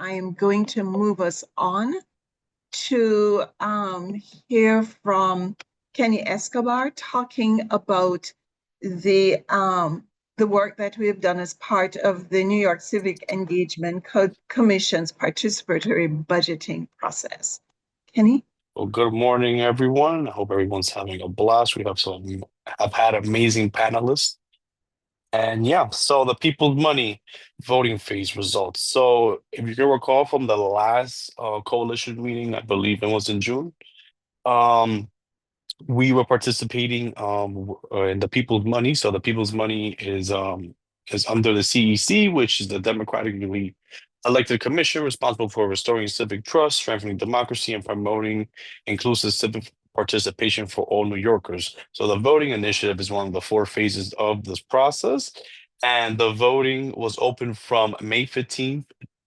I am going to move us on to hear from Kenny Escobar talking about the work that we have done as part of the New York Civic Engagement Commission's participatory budgeting process. Kenny? Well, good morning, everyone. I hope everyone's having a blast. I've had amazing panelists. And yeah, so the People's Money voting phase results. So if you can recall from the last coalition meeting, I believe it was in June, um, we were participating in the People's Money. So the People's Money is under the CEC, which is the democratically elected commission responsible for restoring civic trust, strengthening democracy, and promoting inclusive civic participation for all New Yorkers. So the voting initiative is one of the 4 phases of this process. And the voting was open from May 15th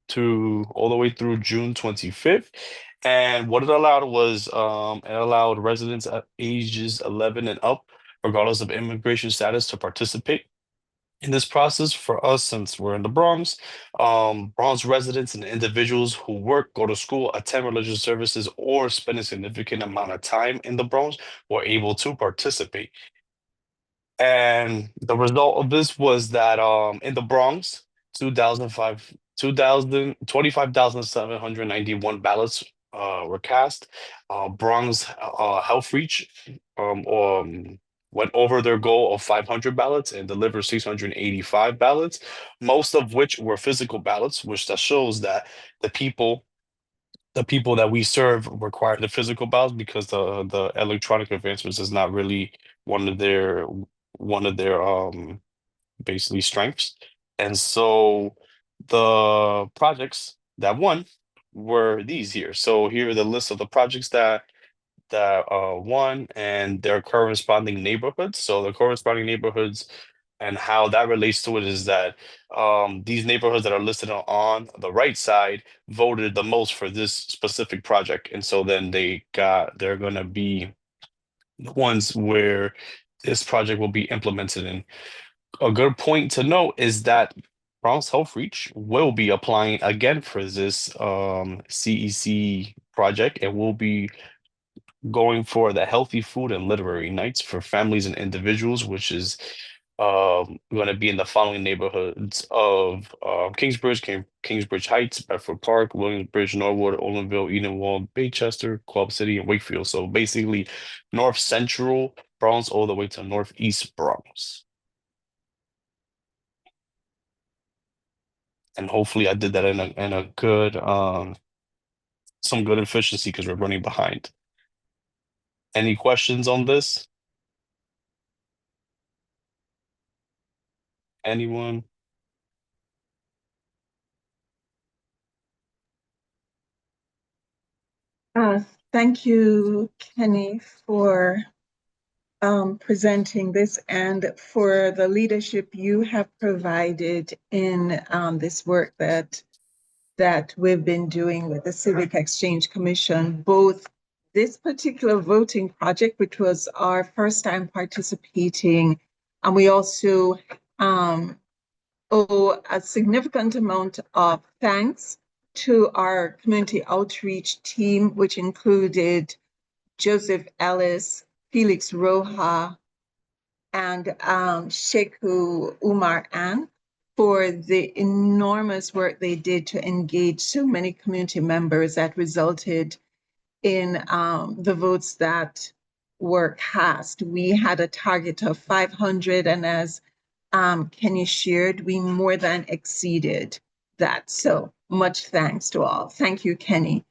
to all the way through June 25th. And what it allowed was it allowed residents at ages 11 and up, regardless of immigration status, to participate in this process. For us, since we're in the Bronx, Bronx residents and individuals who work, go to school, attend religious services, or spend a significant amount of time in the Bronx were able to participate. And the result of this was that in the Bronx, 25,791 ballots were cast. Bronx Health REACH went over their goal of 500 ballots and delivered 685 ballots, most of which were physical ballots, which that shows that the people that we serve require the physical ballots because the electronic advancements is not really one of their basically strengths. And so the projects that won were these here. So here are the list of the projects that won and their corresponding neighborhoods. So the corresponding neighborhoods and how that relates to it is that these neighborhoods that are listed on the right side voted the most for this specific project. And so then they're going to be the ones where this project will be implemented in. A good point to note is that Bronx Health Reach will be applying again for this CEC project and will be going for the healthy food and literary nights for families and individuals, which is going to be in the following neighborhoods of Kingsbridge Heights, Bedford Park, Williamsbridge, Norwood, Olinville, Edenwald, Baychester, Club City, and Wakefield. So basically, North Central Bronx all the way to Northeast Bronx. And hopefully, I did that in a good some good efficiency because we're running behind. Any questions on this? Anyone? Thank you, Kenny, for presenting this and for the leadership you have provided in this work that we've been doing with the Civic Exchange Commission, both this particular voting project, which was our first time participating, and we also owe a significant amount of thanks to our community outreach team, which included Joseph Ellis, Felix Roja, and Sheku Umar Ann for the enormous work they did to engage so many community members that resulted in the votes that were cast. We had a target of 500, and as Kenny shared, we more than exceeded that. So much thanks to all. Thank you, Kenny.